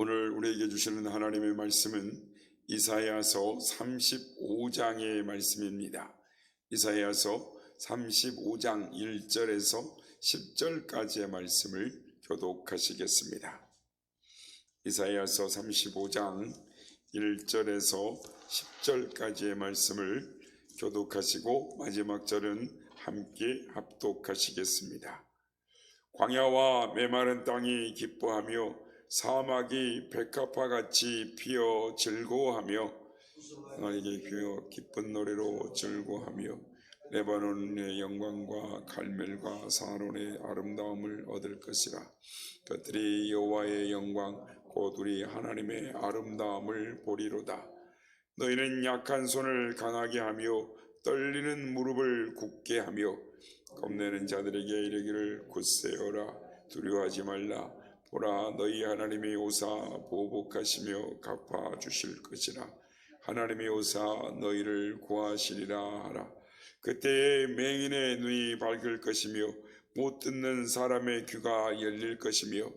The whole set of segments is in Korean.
오늘 우리에게 주시는 하나님의 말씀은 이사야서 35장의 말씀입니다. 이사야서 35장 1절에서 10절까지의 말씀을 교독하시겠습니다. 이사야서 35장 1절에서 10절까지의 말씀을 교독하시고 마지막 절은 함께 합독하시겠습니다. 광야와 메마른 땅이 기뻐하며 사막이 백합화같이 피어 즐거워하며 나에게 피어 기쁜 노래로 즐거워하며 레바논의 영광과 갈멜과 사론의 아름다움을 얻을 것이라. 그들이 여호와의 영광 곧 우리 하나님의 아름다움을 보리로다. 너희는 약한 손을 강하게 하며 떨리는 무릎을 굳게 하며 겁내는 자들에게 이르기를 굳세어라, 두려워하지 말라. 보라, 너희 하나님이 오사 보복하시며 갚아주실 것이라. 하나님이 오사 너희를 구하시리라 하라. 그때에 맹인의 눈이 밝을 것이며 못 듣는 사람의 귀가 열릴 것이며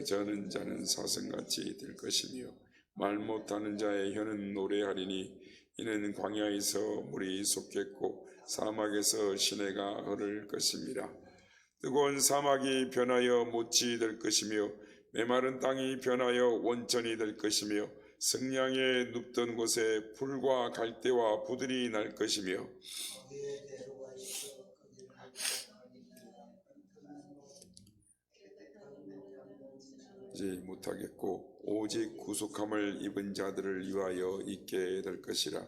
저는 자는 사슴같이 될 것이며 말 못하는 자의 혀는 노래하리니 이는 광야에서 물이 솟겠고 사막에서 시내가 흐를 것입니다. 뜨거운 사막이 변하여 못지 될 것이며 메마른 땅이 변하여 원천이 될 것이며 성량에 눕던 곳에 풀과 갈대와 부들이 날 것이며 이제 못하겠고 오직 구속함을 입은 자들을 위하여 있게 될 것이라.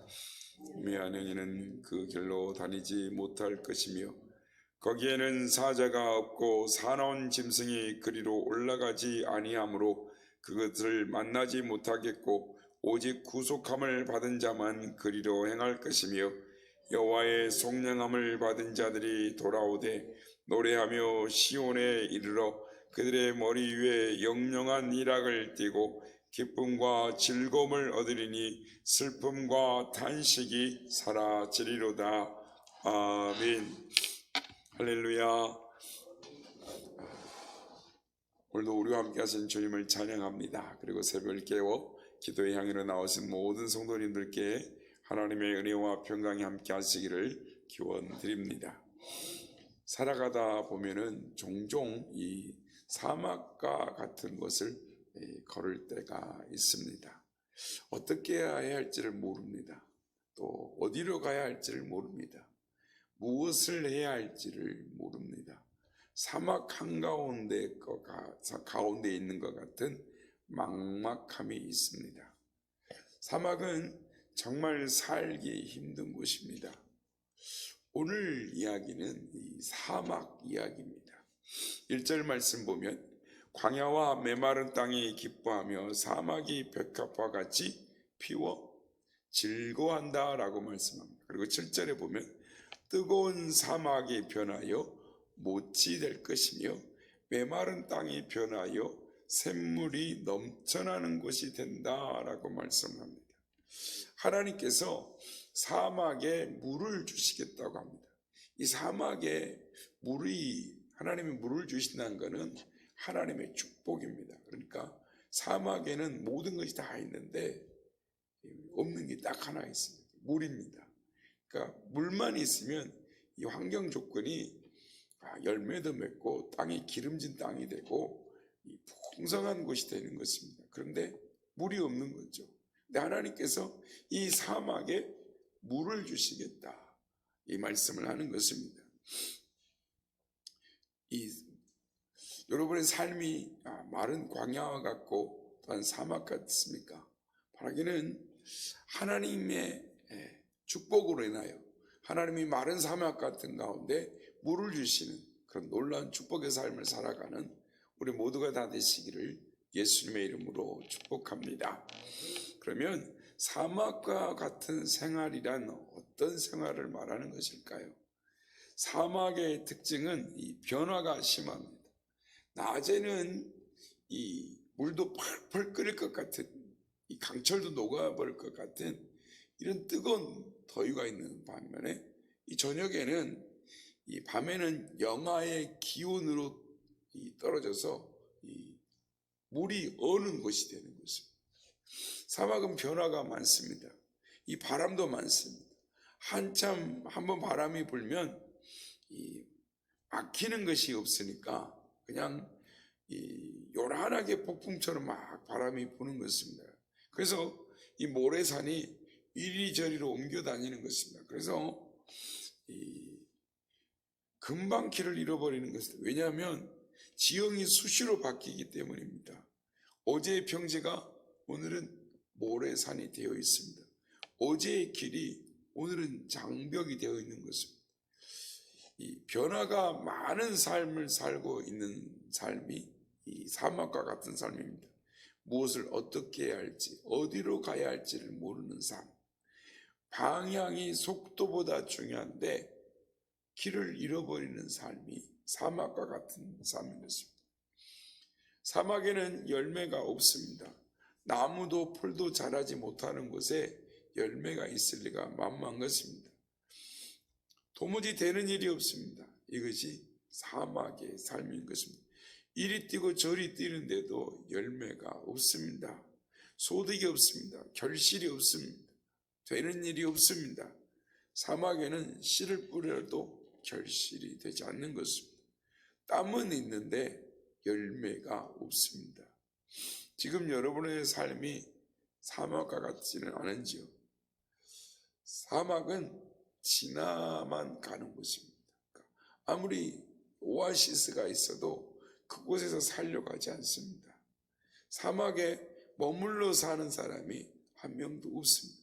미안행이는 그 길로 다니지 못할 것이며 거기에는 사자가 없고 사나운 짐승이 그리로 올라가지 아니하므로 그것을 만나지 못하겠고 오직 구속함을 받은 자만 그리로 행할 것이며 여호와의 속량함을 받은 자들이 돌아오되 노래하며 시온에 이르러 그들의 머리 위에 영영한 일락을 띠고 기쁨과 즐거움을 얻으리니 슬픔과 탄식이 사라지리로다. 아멘. 할렐루야. 오늘도 우리와 함께 하신 주님을 찬양합니다. 그리고 새벽을 깨워 기도의 향기로 나오신 모든 성도님들께 하나님의 은혜와 평강이 함께 하시기를 기원드립니다. 살아가다 보면은 종종 이 사막과 같은 것을 걸을 때가 있습니다. 어떻게 해야 할지를 모릅니다. 또 어디로 가야 할지를 모릅니다. 무엇을 해야 할지를 모릅니다. 사막 한가운데 가운데 있는 것 같은 막막함이 있습니다. 사막은 정말 살기 힘든 곳입니다. 오늘 이야기는 이 사막 이야기입니다. 1절 말씀 보면 광야와 메마른 땅이 기뻐하며 사막이 백합화 같이 피워 즐거워한다 라고 말씀합니다. 그리고 7절에 보면 뜨거운 사막이 변하여 못지 될 것이며 메마른 땅이 변하여 샘물이 넘쳐나는 곳이 된다라고 말씀합니다. 하나님께서 사막에 물을 주시겠다고 합니다. 이 사막에 하나님이 물을 주신다는 것은 하나님의 축복입니다. 그러니까 사막에는 모든 것이 다 있는데 없는 게 딱 하나 있습니다. 물입니다. 그러니까 물만 있으면 이 환경 조건이 열매도 맺고 땅이 기름진 땅이 되고 풍성한 곳이 되는 것입니다. 그런데 물이 없는 거죠. 근데 하나님께서 이 사막에 물을 주시겠다 이 말씀을 하는 것입니다. 여러분의 삶이 마른 광야와 같고 또한 사막 같습니까? 바라기는 하나님의 축복으로 인하여 하나님이 마른 사막 같은 가운데 물을 주시는 그런 놀라운 축복의 삶을 살아가는 우리 모두가 다 되시기를 예수님의 이름으로 축복합니다. 그러면 사막과 같은 생활이란 어떤 생활을 말하는 것일까요? 사막의 특징은 이 변화가 심합니다. 낮에는 이 물도 펄펄 끓일 것 같은, 이 강철도 녹아버릴 것 같은 이런 뜨거운 더위가 있는 반면에 이 저녁에는 이 밤에는 영하의 기온으로 떨어져서 이 물이 어는 곳이 되는 것입니다. 사막은 변화가 많습니다. 이 바람도 많습니다. 한참 한번 바람이 불면 이 막히는 것이 없으니까 그냥 이 요란하게 폭풍처럼 막 바람이 부는 것입니다. 그래서 이 모래산이 이리저리로 옮겨 다니는 것입니다. 그래서 금방 길을 잃어버리는 것입니다. 왜냐하면 지형이 수시로 바뀌기 때문입니다. 어제의 평지가 오늘은 모래산이 되어 있습니다. 어제의 길이 오늘은 장벽이 되어 있는 것입니다. 이 변화가 많은 삶을 살고 있는 삶이 이 사막과 같은 삶입니다. 무엇을 어떻게 해야 할지, 어디로 가야 할지를 모르는 삶. 방향이 속도보다 중요한데 길을 잃어버리는 삶이 사막과 같은 삶인 것입니다. 사막에는 열매가 없습니다. 나무도 풀도 자라지 못하는 곳에 열매가 있을 리가 만무한 것입니다. 도무지 되는 일이 없습니다. 이것이 사막의 삶인 것입니다. 이리 뛰고 저리 뛰는데도 열매가 없습니다. 소득이 없습니다. 결실이 없습니다. 되는 일이 없습니다. 사막에는 씨를 뿌려도 결실이 되지 않는 것입니다. 땀은 있는데 열매가 없습니다. 지금 여러분의 삶이 사막과 같지는 않은지요? 사막은 지나만 가는 곳입니다. 아무리 오아시스가 있어도 그곳에서 살려고 하지 않습니다. 사막에 머물러 사는 사람이 한 명도 없습니다.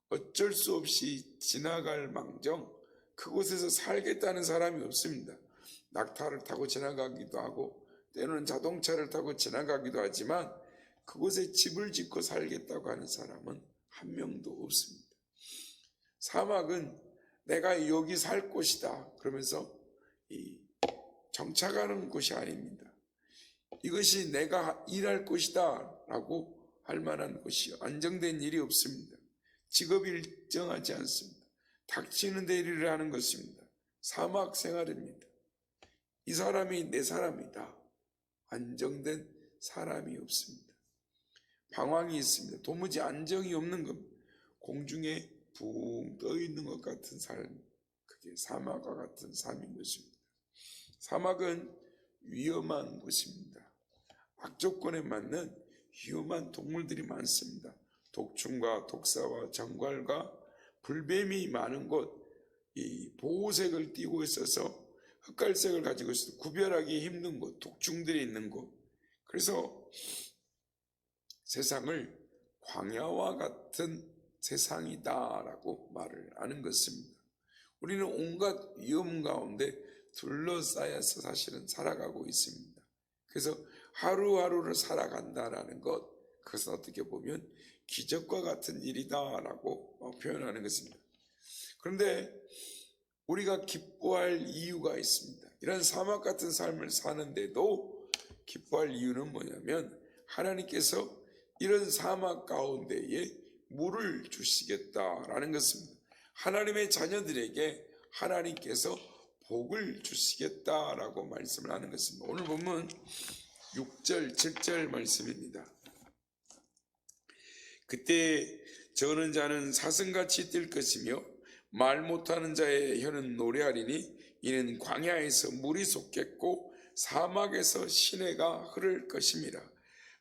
어쩔 수 없이 지나갈 망정 그곳에서 살겠다는 사람이 없습니다. 낙타를 타고 지나가기도 하고 때로는 자동차를 타고 지나가기도 하지만 그곳에 집을 짓고 살겠다고 하는 사람은 한 명도 없습니다. 사막은 내가 여기 살 곳이다 그러면서 정착하는 곳이 아닙니다. 이것이 내가 일할 곳이다 라고 할 만한 곳이 안정된 일이 없습니다. 직업이 일정하지 않습니다. 닥치는 데 일을 하는 것입니다. 사막 생활입니다. 이 사람이 내 사람이다. 안정된 사람이 없습니다. 방황이 있습니다. 도무지 안정이 없는 겁니다. 공중에 붕 떠 있는 것 같은 삶, 그게 사막과 같은 삶인 것입니다. 사막은 위험한 곳입니다. 악조건에 맞는 위험한 동물들이 많습니다. 독충과 독사와 정갈과 불뱀이 많은 곳, 이 보호색을 띠고 있어서 흑갈색을 가지고 있어서 구별하기 힘든 곳, 독충들이 있는 곳. 그래서 세상을 광야와 같은 세상이다라고 말을 하는 것입니다. 우리는 온갖 위험 가운데 둘러싸여서 사실은 살아가고 있습니다. 그래서 하루하루를 살아간다라는 것, 그것은 어떻게 보면 기적과 같은 일이다라고 표현하는 것입니다. 그런데 우리가 기뻐할 이유가 있습니다. 이런 사막 같은 삶을 사는데도 기뻐할 이유는 뭐냐면 하나님께서 이런 사막 가운데에 물을 주시겠다라는 것입니다. 하나님의 자녀들에게 하나님께서 복을 주시겠다라고 말씀을 하는 것입니다. 오늘 보면 6절, 7절 말씀입니다. 그때 저는 자는 사슴같이 뛸 것이며 말 못하는 자의 혀는 노래하리니 이는 광야에서 물이 솟겠고 사막에서 시내가 흐를 것임이라.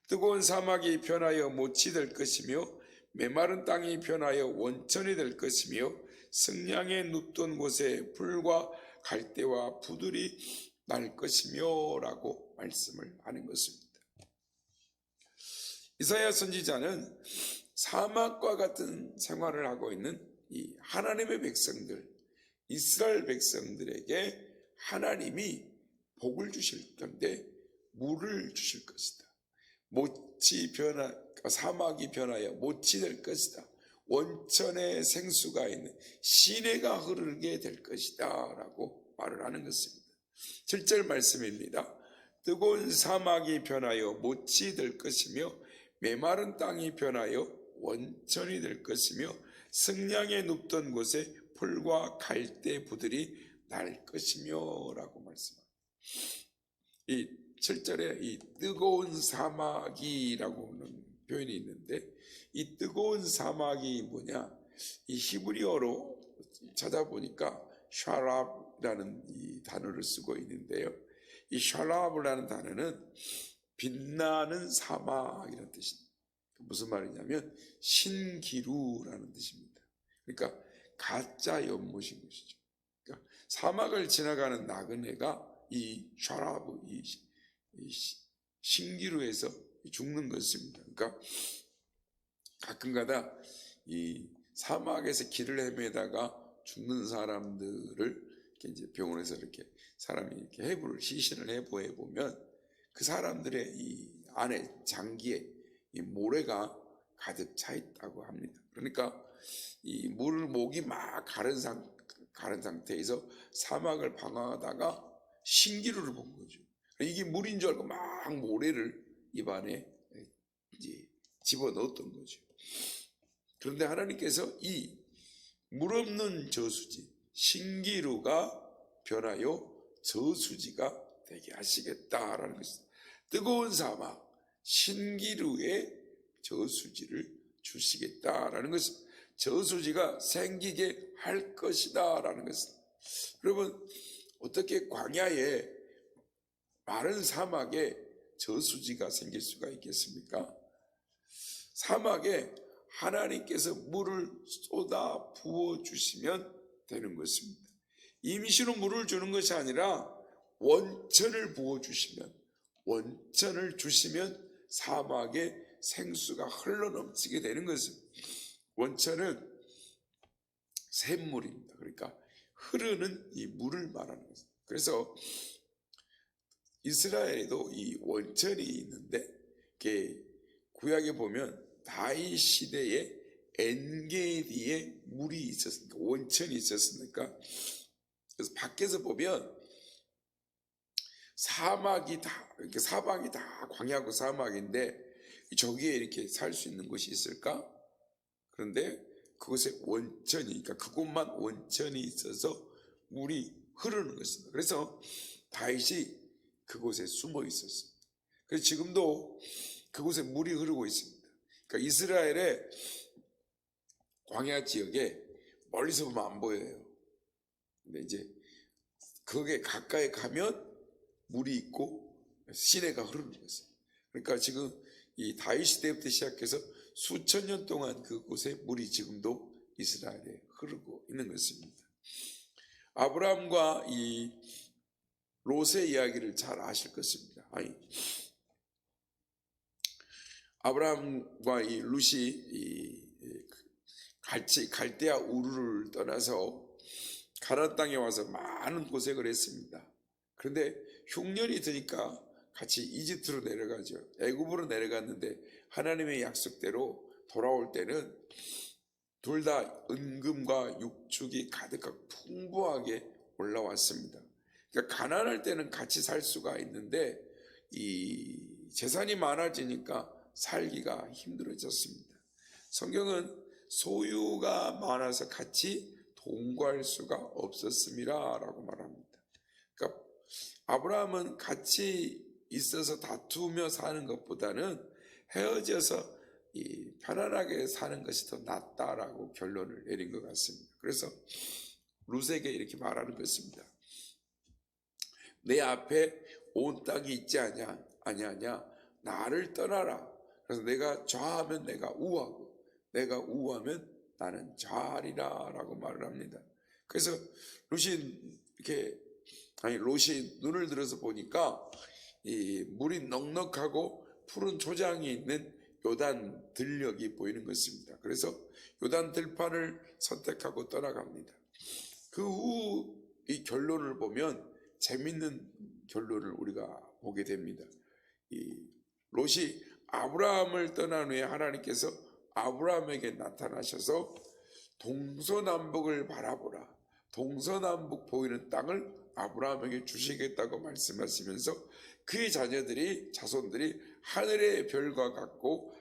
뜨거운 사막이 변하여 못이 될 것이며 메마른 땅이 변하여 원천이 될 것이며 승량에 눕던 곳에 불과 갈대와 부들이 날 것이며 라고 말씀을 하는 것입니다. 이사야 선지자는 사막과 같은 생활을 하고 있는 이 하나님의 백성들, 이스라엘 백성들에게 하나님이 복을 주실 건데 물을 주실 것이다. 사막이 변하여 못이 될 것이다. 원천의 생수가 있는 시내가 흐르게 될 것이다 라고 말을 하는 것입니다. 7절 말씀입니다. 뜨거운 사막이 변하여 못이 될 것이며 메마른 땅이 변하여 원천이 될 것이며 승량에 눕던 곳에 풀과 갈대 부들이 날 것이며 라고 말씀합니다. 이 7절에 이 뜨거운 사막이라고 하는 표현이 있는데, 이 뜨거운 사막이 뭐냐, 이 히브리어로 찾아보니까 샤랍이라는 이 단어를 쓰고 있는데요, 이 샤랍이라는 단어는 빛나는 사막이라는 뜻입니다. 무슨 말이냐면 신기루라는 뜻입니다. 그러니까 가짜 연못인 것이죠. 그러니까 사막을 지나가는 나그네가 이 샤라브, 이 신기루에서 죽는 것입니다. 그러니까 가끔가다 이 사막에서 길을 헤매다가 죽는 사람들을 이제 병원에서 이렇게 사람이 이렇게 시신을 해부해 보면 그 사람들의 이 안에 장기에 이 모래가 가득 차 있다고 합니다. 그러니까 이 목이 막 가른 상태에서 사막을 방황하다가 신기루를 본 거죠. 이게 물인 줄 알고 막 모래를 입안에 이제 집어넣었던 거죠. 그런데 하나님께서 이 물 없는 저수지 신기루가 변하여 저수지가 되게 하시겠다라는 것입니다. 뜨거운 사막 신기루의 저수지를 주시겠다라는 것입니다. 저수지가 생기게 할 것이다라는 것입니다. 여러분, 어떻게 광야에 마른 사막에 저수지가 생길 수가 있겠습니까? 사막에 하나님께서 물을 쏟아 부어 주시면 되는 것입니다. 임시로 물을 주는 것이 아니라 원천을 부어 주시면, 원천을 주시면 사막에 생수가 흘러넘치게 되는 것입니다. 원천은 샘물입니다. 그러니까 흐르는 이 물을 말하는 것입니다. 그래서 이스라엘에도 이 원천이 있는데, 구약에 보면 다윗 시대에 엔게디에 물이 있었으니까, 원천이 있었으니까, 그래서 밖에서 보면 사막이 다 광야고 사막인데 저기에 이렇게 살 수 있는 곳이 있을까? 그런데 그곳에 원천이, 그러니까 그곳만 원천이 있어서 물이 흐르는 것입니다. 그래서 다윗이 그곳에 숨어 있었어요. 그래서 지금도 그곳에 물이 흐르고 있습니다. 그러니까 이스라엘의 광야 지역에 멀리서 보면 안 보여요. 근데 이제 거기에 가까이 가면 물이 있고 시내가 흐르는 것입니다. 그러니까 지금 이 다윗 시대부터 시작해서 수천 년 동안 그곳에 물이 지금도 이스라엘에 흐르고 있는 것입니다. 아브라함과 이 롯의 이야기를 잘 아실 것입니다. 아브라함과 이 롯이 갈대아 우르를 떠나서 가나안 땅에 와서 많은 고생을 했습니다. 그런데 흉년이 드니까 같이 이집트로 내려가죠. 애굽으로 내려갔는데 하나님의 약속대로 돌아올 때는 둘 다 은금과 육축이 가득하고 풍부하게 올라왔습니다. 그러니까 가난할 때는 같이 살 수가 있는데 이 재산이 많아지니까 살기가 힘들어졌습니다. 성경은 소유가 많아서 같이 동거할 수가 없었습니다 라고 말합니다. 그러니까 아브라함은 같이 있어서 다투며 사는 것보다는 헤어져서 편안하게 사는 것이 더 낫다라고 결론을 내린 것 같습니다. 그래서 룻에게 이렇게 말하는 것입니다. 내 앞에 온 땅이 있지 아니하냐? 나를 떠나라. 그래서 내가 좌하면 내가 우하고 내가 우하면 나는 좌하리라 라고 말을 합니다. 그래서 롯이 눈을 들어서 보니까 이 물이 넉넉하고 푸른 초장이 있는 요단 들녘이 보이는 것입니다. 그래서 요단 들판을 선택하고 떠나갑니다. 그 후 이 결론을 보면 재밌는 결론을 우리가 보게 됩니다. 이 롯이 아브라함을 떠난 후에 하나님께서 아브라함에게 나타나셔서 동서남북을 바라보라. 동서남북 보이는 땅을 아브라함에게 주시겠다고 말씀하시면서 그의 자손들이 하늘의 별과 같고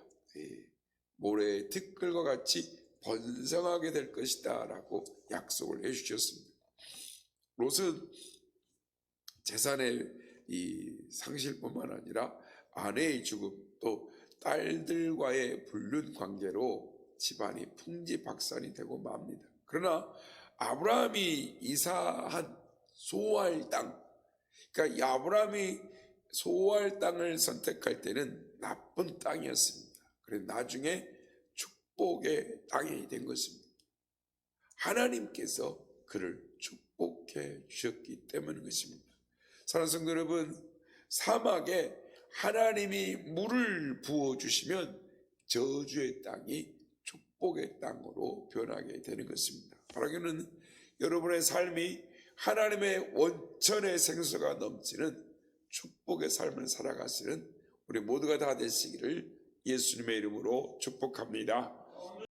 모래의 티끌과 같이 번성하게 될 것이다 라고 약속을 해주셨습니다. 롯은 재산의 이 상실뿐만 아니라 아내의 죽음, 또 딸들과의 불륜 관계로 집안이 풍지박산이 되고 맙니다. 그러나 아브라함이 이사한 소호할 땅, 그러니까 이 아브라함이 소호할 땅을 선택할 때는 나쁜 땅이었습니다. 그래서 나중에 축복의 땅이 된 것입니다. 하나님께서 그를 축복해 주셨기 때문인 것입니다. 사랑하는 성도 여러분, 사막에 하나님이 물을 부어주시면 저주의 땅이 축복의 땅으로 변하게 되는 것입니다. 바라기는 여러분의 삶이 하나님의 원천의 생수가 넘치는 축복의 삶을 살아가시는 우리 모두가 다 되시기를 예수님의 이름으로 축복합니다.